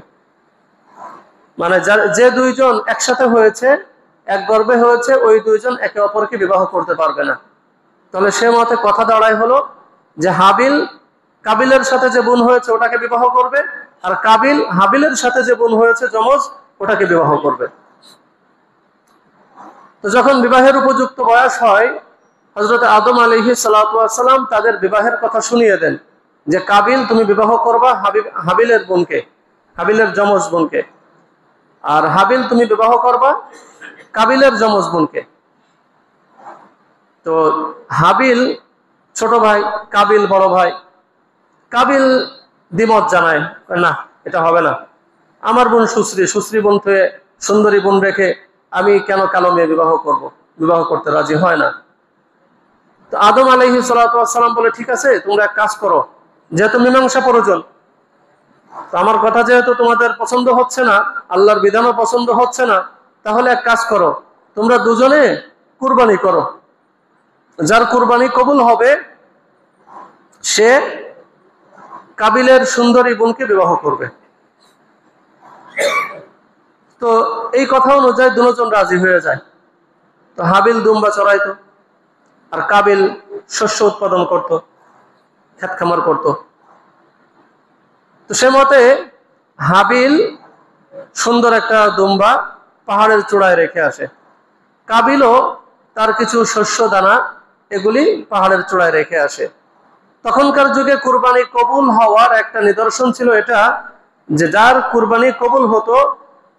মানে যে দুইজন একসাথে হয়েছে, এক গর্ভে হয়েছে, ওই দুইজন একে অপরকে বিবাহ করতে পারবে না। তাহলে সে মতে কথা দাঁড়ায় হলো যে হাবিল কাবিলের সাথে যে বোন হয়েছে ওটাকে বিবাহ করবে, আর কাবিল হাবিলের সাথে যে বোন হয়েছে যমজ, ওটাকে বিবাহ করবে। তো যখন বিবাহের উপযুক্ত বয়স হয়, হযরত আদম আলাইহিস সালাতু ওয়াস সালাম তাদের বিবাহের কথা শুনিয়ে দেন যে কাবিল তুমি বিবাহ করবা হাবিলের বোনকে, হাবিলের যমজ বোনকে, আর হাবিল তুমি বিবাহ করবা কাবিলের যমজ বোনকে। তো হাবিল ছোট ভাই, কাবিল বড় ভাই। কাবিল দ্বিমত জানায়, না এটা হবে না, আমার বোন সুশ্রী, সুশ্রী বোন থেকে সুন্দরী বোন রেখে আমি কেন কালো মেয়ে বিবাহ করব? বিবাহ করতে রাজি হয় না। তো আদম আলাইহিস সালাতু ওয়াস সালাম বলে ঠিক আছে, তোমরা এক কাজ করো, যেহেতু মীমাংসা প্রয়োজন, তো আমার কথা যেহেতু তোমাদের পছন্দ হচ্ছে না, আল্লাহর বিধানও পছন্দ হচ্ছে না, তাহলে এক কাজ করো, তোমরা দুজনে কুরবানি করো। যার কুরবানি কবুল হবে সে কাবিলের সুন্দরী বোনকে বিবাহ করবে। তো এই কথা অনুযায়ী দুজন রাজি হয়ে যায়। তো হাবিল দুম্বা চড়াইতো আর কাবিল শস্য উৎপাদন করত, ক্ষেত খামার করত। তো সে মতে হাবিল সুন্দর একটা দুম্বা পাহাড়ের চূড়ায় রেখে আসে, কাবিলও তার কিছু শস্য দানা এগুলি পাহাড়ের চূড়ায় রেখে আসে। তখনকার যুগে কুরবানি কবুল হওয়ার একটা নিদর্শন ছিল এটা, যে যার কুরবানি কবুল হতো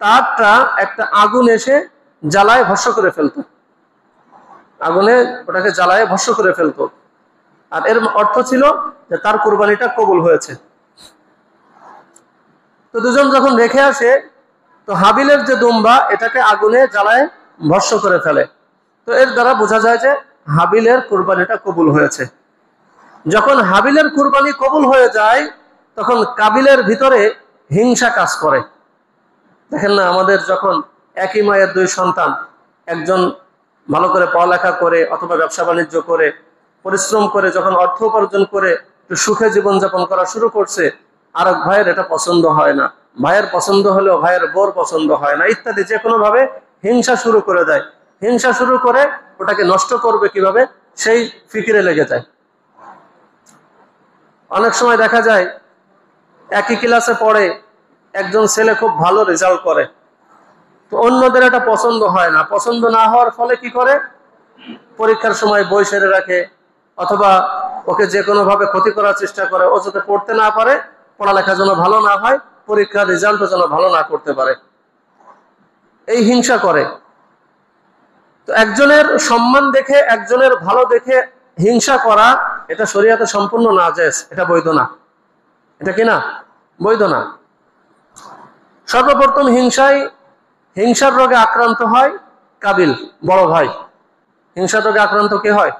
তারটা একটা আগুন এসে জ্বালায় ভস্ম করে ফেলতো, আগুনে ওটাকে জ্বালায় ভস্ম করে ফেলতো। আর এর অর্থ ছিল যে তার কুরবানিটা কবুল হয়েছে। তো দুজন যখন রেখে আসে, তো হাবিলের যে দুম্বা এটাকে আগুনে জ্বালায় ভস্ম করে ফেলে। তো এর দ্বারা বোঝা যায় যে হাবিলের কুরবানিটা কবুল হয়েছে। যখন হাবিলের কুরবানি কবুল হয়ে যায়, তখন কাবিলের ভিতরে হিংসা কাজ করে। দেখেন না, আমাদের যখন একই মায়ের দুই সন্তান, একজন ভালো করে পড়ালেখা করে অথবা ব্যবসা বাণিজ্য করে পরিশ্রম করে যখন অর্থ উপার্জন করে একটু সুখে জীবনযাপন করা শুরু করছে, আর এক ভাইয়ের এটা পছন্দ হয় না, ভাইয়ের পছন্দ হলেও ভাইয়ের বোর পছন্দ হয় না, ইত্যাদি যে কোনো ভাবে হিংসা শুরু করে দেয়। হিংসা শুরু করে ওটাকে নষ্ট করবে কিভাবে সেই ফিকিরে লেগে যায়। অনেক সময় দেখা যায় একই ক্লাসে পড়ে, একজন ছেলে খুব ভালো রেজাল্ট করে, তো অন্যদের এটা পছন্দ হয় না। পছন্দ না হওয়ার ফলে কি করে, পরীক্ষার সময় বই সেরে রাখে অথবা ওকে যে কোনো ভাবে ক্ষতি করার চেষ্টা করে। ও যাতে পড়তে না পারে, পড়ালেখা যেন ভালো না হয়, পরীক্ষার রেজাল্টও যেন ভালো না করতে পারে, এই হিংসা করে। তো একজনের সম্মান দেখে, একজনের ভালো দেখে হিংসা করা, এটা শরীয়তে সম্পূর্ণ নাজেজ, এটা বৈধ না। এটা কি না? বৈধ না। সর্বপ্রথম হিংসার রোগে আক্রান্ত হয় কাবিল, বড় ভাই। হিংসার রোগে আক্রান্ত কে হয়?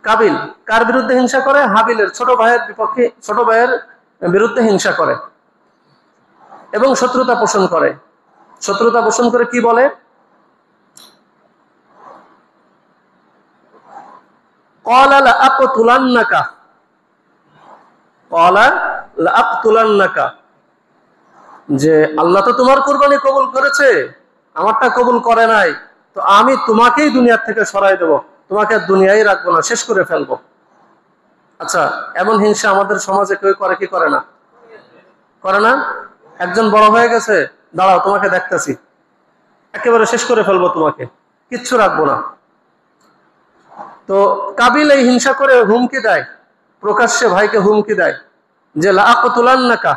কাবিল। কার বিরুদ্ধে হিংসা করে? হাবিলের ছোট ভাইয়ের বিপক্ষে, ছোট ভাইয়ের বিরুদ্ধে হিংসা করে এবং শত্রুতা পোষণ করে। শত্রুতা পোষণ করে কি বলে? ক্বালা লাআকতুলান্নাকা, ক্বালা লাআকতুলান্নাকা, যে আল্লাহ তো তোমার কুরবানি কবুল করেছে, আমারটা কবুল করে নাই, তো আমি তোমাকেই দুনিয়ার থেকে সরাই দেব, তোমাকে দুনিয়ায় রাখবো না, শেষ করে ফেলবো। আচ্ছা, এমন হিংসা আমাদের সমাজে কেউ করে কি করে না? করে না? একজন বড় হয়ে গেছে, দাঁড়াও তোমাকে দেখতেছি, একেবারে শেষ করে ফেলবো, তোমাকে কিচ্ছু রাখবো না। তো কাবিল এই হিংসা করে হুমকি দেয়, প্রকাশ্যে ভাইকে হুমকি দেয় যে লাআকতুলান্নাকা,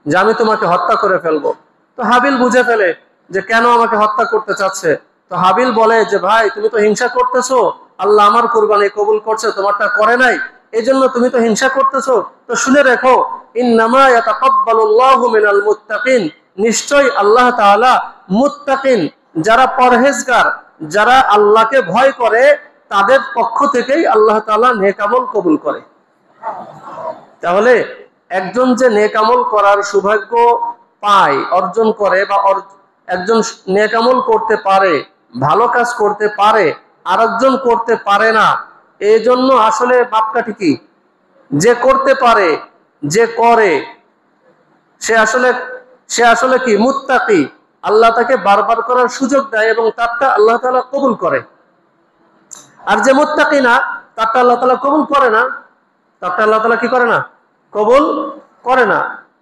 যে আমি তোমাকে হত্যা করে ফেলবো। তো হাবিল বুঝে ফেলে যে কেন আমাকে হত্যা করতে চাচ্ছে। তো হাবিল বলে যে ভাই, তুমি তো হিংসা করতেছো, আল্লাহ আমার কুরবানি কবুল করছে, তোমারটা করে নাই, এই জন্য তুমি তো হিংসা করতেছো। তো শুনে রেখো, ইন্নামা ইয়াতাকাব্বালুল্লাহু মিনাল মুত্তাকিন, নিশ্চয়ই আল্লাহ তাআলা মুত্তাকিন, যারা পরহেজগার, যারা আল্লাহকে ভয় করে, তাদের পক্ষ থেকেই আল্লাহ তাআলা নেক আমল কবুল করে। তাহলে একজন যে নেক আমল করার সৌভাগ্য পায়, অর্জন করে, বা একজন নেক আমল করতে পারে, ভালো কাজ করতে পারে, আরেকজন করতে পারে না, এই জন্য আসলে মাপকাঠি কি? যে করতে পারে, যে করে, সে আসলে কি? মুত্তাকি। আল্লাহ তাকে বারবার করার সুযোগ দেয় এবং তারটা আল্লাহ তাআলা কবুল করে। আর যে মুত্তাকি না, তারটা আল্লাহ তাআলা কবুল করে না, তারটা আল্লাহ তাআলা কি করে না? কবুল করে না।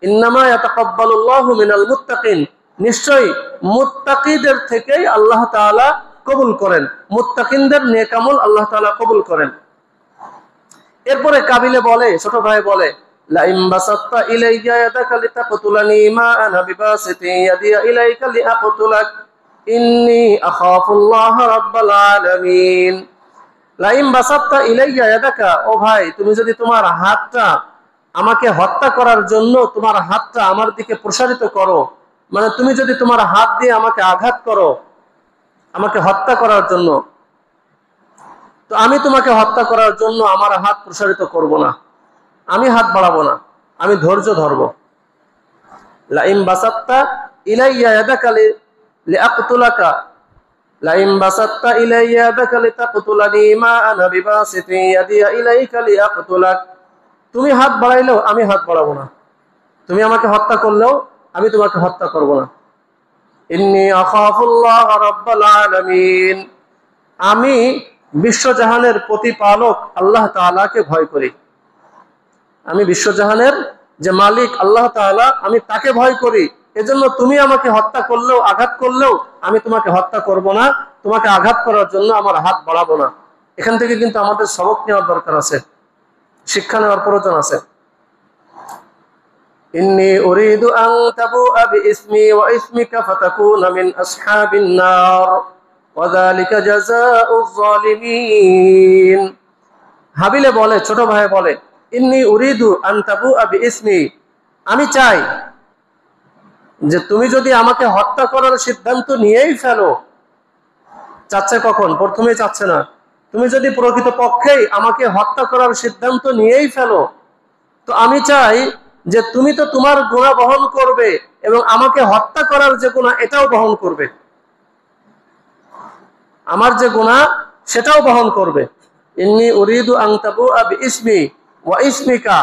ইন্নামা ইয়াতাকাব্বালুল্লাহু মিনাল মুত্তাকিন, নিশ্চয়ই মুত্তাকিদের থেকেই আল্লাহ তাআলা কবুল করেন, মুত্তাকিনদের নেক আমল আল্লাহ তাআলা কবুল করেন। এরপরে কাবিলে বলে, ছোট ভাই বলে, লাইম বাসাত্তা ইলাইয়া ইয়াদাকা লিতাকতুলানি মা আনা বিবাসিতি ইয়াদিয়া ইলাইকা লিআকতুলাক ইন্নী আখাফুল্লাহ রাব্বাল আলামিন। লাইম বাসাত্তা ইলাইয়া ইয়াদাকা, ও ভাই, তুমি যদি তোমার হাতটা আমাকে হত্যা করার জন্য, তোমার হাতটা আমার দিকে প্রসারিত করো, মানে তুমি যদি তোমার হাত দিয়ে আমাকে আঘাত করো, আমাকে হত্যা করার জন্য, তো আমি তোমাকে হত্যা করার জন্য আমার হাত প্রসারিত করব না, আমি হাত বাড়াবো না, আমি ধৈর্য ধরবো। লাইম বাসাত্তা ইলাইয়া ইয়াদাকা লিআকতুলাকা, লাইম বাসাত্তা ইলাইয়া ইয়াদাকা লিতাকতুলানি মা আনা বিবাসিতি ইয়াদিয়া ইলাইকা লিআকতুলাক, তুমি হাত বাড়াইলেও আমি হাত বাড়াবো না, তুমি আমাকে হত্যা করলেও আমি তোমাকে হত্যা করব না। ইন্নী আখাফুল্লাহ রাব্বাল আলামিন, আমি বিশ্বজাহানের প্রতিপালক আল্লাহ তাআলাকে ভয় করি। আমি বিশ্বজাহানের যে মালিক আল্লাহ তাআলা, আমি তাকে ভয় করি। এজন্য তুমি আমাকে হত্যা করলেও, আঘাত করলেও আমি তোমাকে হত্যা করব না, তোমাকে আঘাত করার জন্য আমার হাত বাড়াবো না। এখান থেকে কিন্তু আমাদের সবক নেওয়ার দরকার আছে, শিক্ষা নেওয়ার প্রয়োজন আছে। ইন্নী উরিদু আন তাবুআ বিইসমি ওয়া ইসমিকা ফাতাকুনা মিন আসহাবিন নার ওয়া যালিকা জাযাউয যালিমিন। হাবিলে বলে, ছোট ভাই বলে, ইন্নী উরিদু আন তাবুআ বিইসমি, আমি চাই যে তুমি যদি আমাকে হত্যা করার সিদ্ধান্ত নিয়েই ফেলো, চাচ্ছে কখন? প্রথমেই চাচ্ছে না। তুমি যদি প্রকৃত পক্ষেই আমাকে হত্যা করার সিদ্ধান্ত নিয়েই ফেলো, তো আমি চাই যে তুমি তো তোমার গুনাহ বহন করবে এবং আমাকে হত্যা করার যে গুনাহ এটাও বহন করবে, আমার যে গুনাহ সেটাও বহন করবে। ইন্নী উরিদু আন তাবুআ বিইসমি ওয়া ইসমিকা,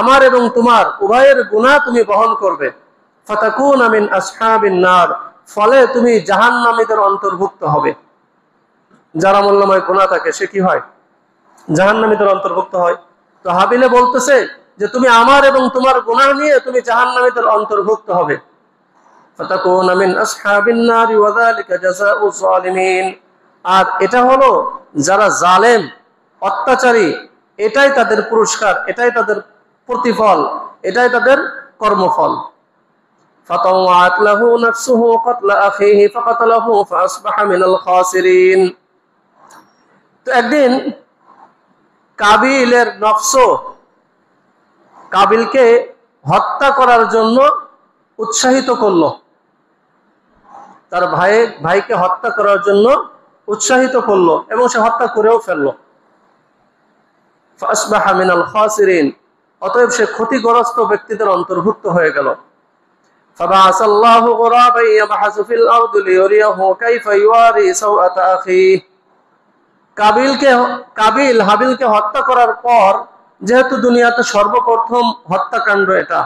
আমার এবং তোমার উভয়ের গুনাহ তুমি বহন করবে। ফাতাকুনা মিন আসহাবিন নার, ফলে তুমি জাহান্নামীদের অন্তর্ভুক্ত হবে। যারা মূল্যময় গুনাহ থাকে সে কি হয়? জাহান্নামীদের অন্তর্ভুক্ত হয়। তো হাবিলে বলতেছে যে তুমি আমার এবং তোমার গুনাহ নিয়ে তুমি জাহান্নামীদের অন্তর্ভুক্ত হবে। ফাতাকুনা মিন আসহাবিন নার ওয়া যালিকা জাযাউয যালিমিন, আর এটা হলো যারা জালেম, অত্যাচারী, এটাই তাদের পুরস্কার, এটাই তাদের প্রতিফল, এটাই তাদের কর্মফল। فطوعت له نفسه قتل أخيه فقتله فأصبح من الخاسرين। তো একদিন কাবিলের নফস কাবিলকে হত্যা করার জন্য উৎসাহিত করলো, তার ভাইকে হত্যা করার জন্য উৎসাহিত করলো এবং সে হত্যা করেও ফেললো। ফাসবাহা মিনাল খাসিরিন, অতএব সে ক্ষতিগ্রস্ত ব্যক্তিদের অন্তর্ভুক্ত হয়ে গেল। ফাবাআসাল্লাহু গুরাবান ইয়াবহাসু ফিল আরদি লিয়ুরিয়াহু কাইফা ইওয়ারি সাওআতা আখিহি। কাবিল হাবিলকে হত্যা করার পর, যেহেতু দুনিয়াতে সর্বপ্রথম হত্যাকাণ্ড এটা,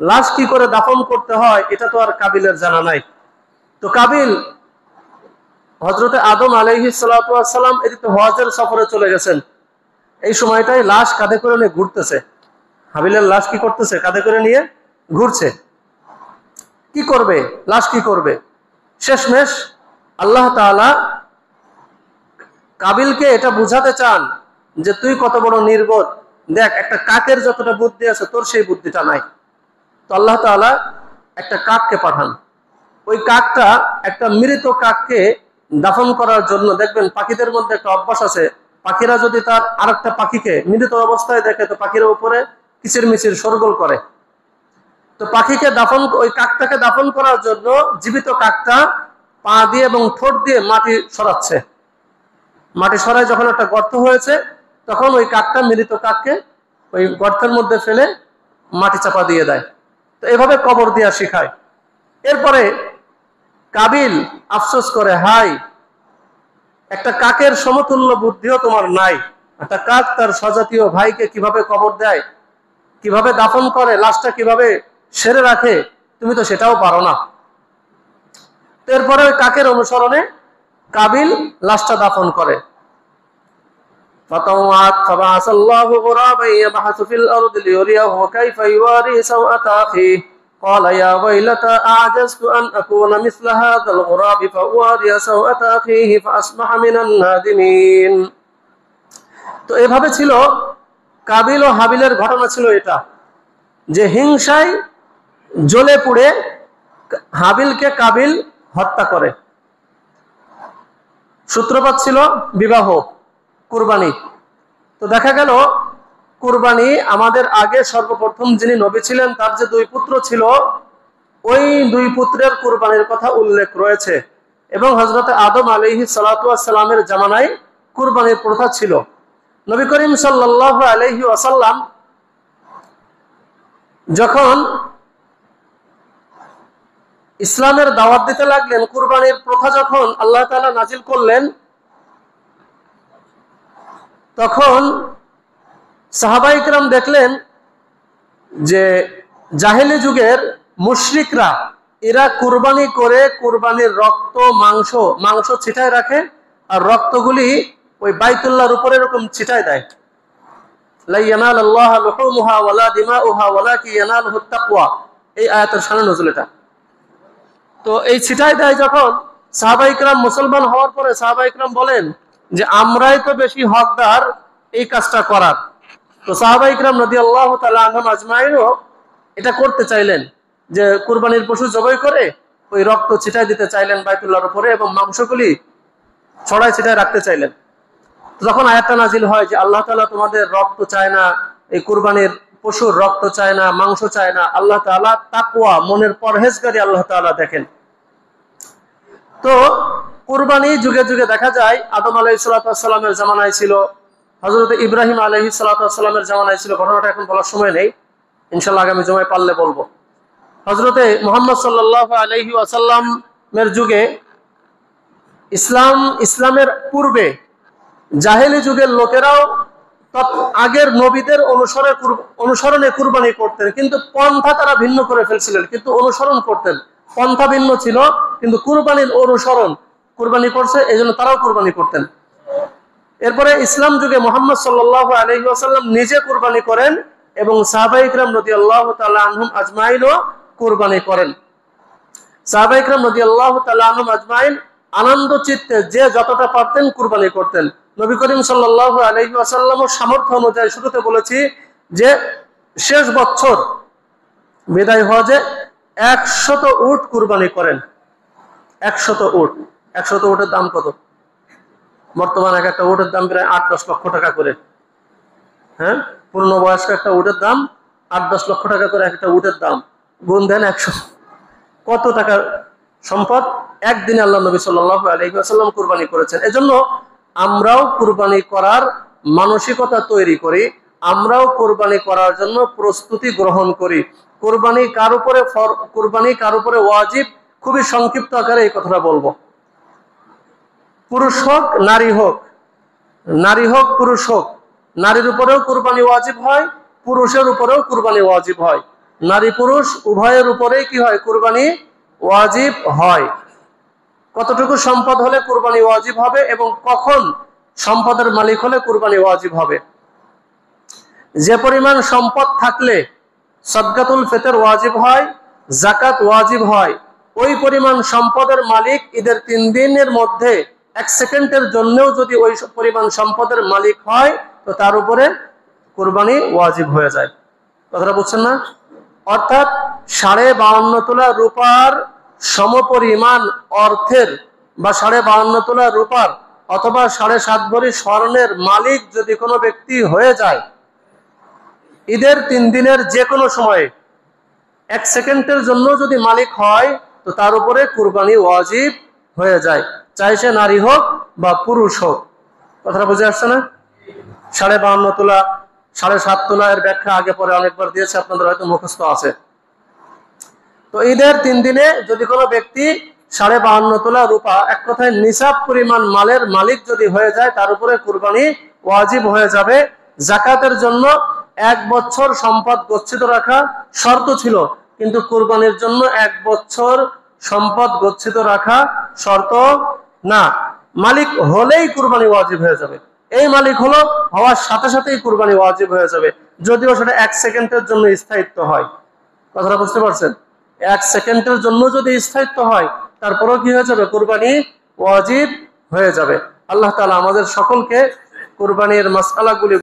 লাশ কি করে দাফন করতে হয় এটা তো আর কাবিলের জানা নাই। তো কাবিল হযরতে আদম আলাইহিস সালাতু ওয়াস সালাম এদিকে হজের সফরে চলে গেছেন। এই সময়টাই লাশ কাঁধে করে নিয়ে ঘুরতেছে, হাবিলের লাশ কি করতেছে, কাঁধে করে নিয়ে ঘুরছে। কি করবে, লাশ কি করবে? শেষমেশ আল্লাহ তাআলা কাবিলকে এটা বুঝাতে চান যে তুই কত বড় নির্বোধ, দেখ একটা কাকের যতটা বুদ্ধি আছে তোর সেই বুদ্ধিটা নাই। তো আল্লাহ তাআলা একটা কাককে পাঠান। ওই কাকটা একটা মৃত কাককে দাফন করার জন্য, দেখবেন পাখিদের মধ্যে একটা অভ্যাস আছে, পাখিরা যদি তার আরেকটা পাখিকে মৃত অবস্থায় দেখে তো পাখির উপরে কিচিরমিচির শোরগোল করে। তো ওই কাকটাকে দাফন করার জন্য জীবিত কাকটা পা দিয়ে এবং ঠোঁট দিয়ে মাটি সরাচ্ছে। মাটি সরায় যখন একটা গর্ত হয়েছে, তখন ওই কাকটা মৃত কাককে ওই গর্তের মধ্যে ফেলে মাটি চাপা দিয়ে দেয়। তো এভাবে কবর দেওয়া শিখায়। এরপরে কাবিল আফসোস করে, হাই, একটা কাকের সমতুল্য বুদ্ধিও তোমার নাই। একটা কাক তার স্বজাতীয় ভাইকে কিভাবে কবর দেয়, কিভাবে দাফন করে, লাশটা কিভাবে সেরে রাখে, তুমি তো সেটাও পারো না। এরপরে ওই কাকের অনুসরণে কাবিল লাশটা দাফন করে। فطوعت فبعث الله غرابا يبحث في الأرض ليريه كيف يواري سوءة أخيه قال يا ويلتى أعجزت أن أكون مثل هذا الغراب فأواري سوءة أخيه فأصبح من النادمين। তো এভাবে ছিল কাবিল ও হাবিলের ঘটনা ছিল এটা, যে হিংসায় জ্বলে পুড়ে হাবিলকে কাবিল হত্যা করে। সূত্রপাত ছিল বিবাহ, কুরবানি। তো দেখা গেল কুরবানি আমাদের আগে সর্বপ্রথম যিনি নবী ছিলেন তার যে দুই পুত্র ছিল, ওই দুই পুত্রের কুরবানির কথা উল্লেখ রয়েছে। এবং হযরত আদম আলাইহিস সালাতু ওয়াস সালামের জামানায় কুরবানির প্রথা ছিল। নবী করিম সাল্লাল্লাহু আলাইহি ওয়াসাল্লাম যখন ইসলামের দাওয়াত দিতে লাগলেন, কুরবানির প্রথা যখন আল্লাহ তাআলা নাজিল করলেন, তখন সাহাবায়ে কেরাম দেখলেন যে জাহেলি যুগের মুশরিকরা এরা কুরবানি করে কুরবানির রক্ত মাংস ছিটায় রাখে, আর রক্তগুলি ওই বাইতুল্লাহর উপরে এরকম ছিটায় দেয়। লা ইয়ানালাল্লাহু লুহুমুহা ওয়ালা দিমাউহা ওয়ালাকিন ইয়ানালুহুত তাকওয়া, এই আয়াতের শানে নজুল এটা। তো এই ছিটায় দেয় যখন, সাহাবায়ে কেরাম মুসলমান হওয়ার পরে সাহাবায়ে কেরাম বলেন যে আমরাই তো বেশি হকদার এই কাজটা করার। তো সাহাবায়ে কেরাম রাদিয়াল্লাহু তাআলা আনহুম আজমাইনও এটা করতে চাইলেন, যে কুরবানির পশু জবাই করে ওই রক্ত ছিটায় দিতে চাইলেন বাইতুল্লাহর উপরে এবং মাংসগুলি ছড়ায় ছিটায় রাখতে চাইলেন। যখন আয়াতটা নাজিল হয় যে আল্লাহ তাআলা তোমাদের রক্ত চায় না, এই কুরবানির পশুর রক্ত চায় না, মাংস চায় না, আল্লাহ তাআলা তাকওয়া, মনের পরহেজগারি আল্লাহ তাআলা দেখেন। তো কুরবানি যুগে যুগে দেখা যায়, আদম আলাইহিস সালামের জামানায় ছিল, হযরত ইব্রাহিম আলাইহিস সালামের জামানায় ছিল। ঘটনাটা এখন বলার সময় নেই, ইনশাআল্লাহ আগামী জুমায় পারলে বলবো। হযরতে মুহাম্মদ সাল্লাল্লাহু আলাইহি ওয়াসাল্লামের যুগে, ইসলামের পূর্বে জাহেলি যুগের লোকেরাও আগের নবীদের অনুসরণে কুরবানি করতেন, কিন্তু পন্থা তারা ভিন্ন করে ফেলছিলেন, কিন্তু অনুসরণ করতেন। পন্থা ভিন্ন ছিল কিন্তু কুরবানির অনুসরণ, কুরবানি করছে এই জন্য তারাও কুরবানি করতেন। এরপরে ইসলাম যুগে মুহাম্মদ সাল্লাল্লাহু আলাইহি ওয়াসাল্লাম নিজে কুরবানি করেন এবং সাহাবায়ে কেরাম রাদিয়াল্লাহু তাআলা আনহুম আজমাইনও কুরবানি করেন। সাহাবায়ে কেরাম রাদিয়াল্লাহু তাআলা আনহুম আজমাইন আনন্দ চিত্তে যে যতটা পারতেন কুরবানি করতেন। নবী করিম সাল্লাল্লাহু আলাইহি ওয়াসাল্লামের সামর্থ্য অনুযায়ী, শুরুতে বলেছি যে শেষ বছর বিদায় হজে 100 উট কুরবানি করেন, 100 উট, 100 উটের দাম কত? বর্তমানে একটা উটের দাম প্রায় 8-10 লক্ষ টাকা করে। হ্যাঁ, পূর্ণবয়স্ক একটা উটের দাম 8-10 লক্ষ টাকা করে একটা উটের দাম। গুণ দেন 100, কত টাকা সম্পদ একদিনে আল্লাহ নবী সাল্লাল্লাহু আলাইহি ওয়াসাল্লাম কুরবানি করেছেন। এজন্য আমরাও কুরবানি করার মানসিকতা তৈরি করি, আমরাও কুরবানি করার জন্য প্রস্তুতি গ্রহণ করি। কুরবানি কার উপরে ওয়াজিব, খুবই সংক্ষিপ্ত আকারে এই কথাটা বলবো। পুরুষ হোক নারী হোক, নারী হোক পুরুষ হোক, নারীর উপরেও কুরবানি ওয়াজিব হয়, পুরুষের উপরেও কুরবানি ওয়াজিব হয়। নারী পুরুষ উভয়ের উপরেই কি হয়? কুরবানি ওয়াজিব হয়। কতটুকু সম্পদ হলে কুরবানি ওয়াজিব হবে এবং কখন সম্পদের মালিক হলে কুরবানি ওয়াজিব হবে? যে পরিমাণ সম্পদ থাকলে সদকাতুল ফিতর ওয়াজিব হয়, যাকাত ওয়াজিব হয়, ওই পরিমাণ সম্পদের মালিক ঈদের 3 দিনের মধ্যে 1 সেকেন্ডের জন্যও যদি ওই পরিমাণ সম্পদের মালিক হয়, তো তার উপরে কুরবানি ওয়াজিব হয়ে যায়। কথাটা বুঝছেন না? অর্থাৎ 52.5 তোলা রূপার সমপরিমাণ অর্থের বা 52.5 তোলা রূপার অথবা 7.5 ভরি স্বর্ণের মালিক যদি কোনো ব্যক্তি হয়ে যায়, ঈদের 3 দিনের যে কোনো সময়ে 1 সেকেন্ডের জন্য যদি মালিক হয়, তো তার উপরে কুরবানি ওয়াজিব হয়ে যায়, চাই সে নারী হোক বা পুরুষ হোক। কথাটা বুঝে আসছে না? 52.5 তোলা, 7.5 তোলা এর ব্যাখ্যা আগে পরে অনেকবার দিয়েছে, আপনাদের হয়তো মুখস্থ আছে। তো ঈদের 3 দিনে যদি কোনো ব্যক্তি 52.5 তোলা রূপা, এক কথায় নিসাব পরিমাণ মালের মালিক যদি হয়ে যায়, তার উপরে কুরবানি ওয়াজিব হয়ে যাবে। যাকাতের জন্য 1 বছর সম্পদ গচ্ছিত রাখা শর্ত ছিল, কিন্তু কুরবানির জন্য 1 বছর সম্পদ গচ্ছিত রাখা শর্ত না। মালিক হলেই কুরবানি ওয়াজিব হয়ে যাবে। এই মালিক হওয়ার সাথে সাথেই কুরবানি ওয়াজিব হয়ে যাবে, যদিও সেটা 1 সেকেন্ডের জন্য স্থায়িত্ব হয়। কথাটা বুঝতে পারছেন? 1 সেকেন্ডের জন্য যদি স্থায়িত্ব হয়, তারপরেও কি হয়ে যাবে? কুরবানি ওয়াজিব হয়ে যাবে। আল্লাহ তাআলা আমাদের সকলকে কুরবানির মাসআলাগুলি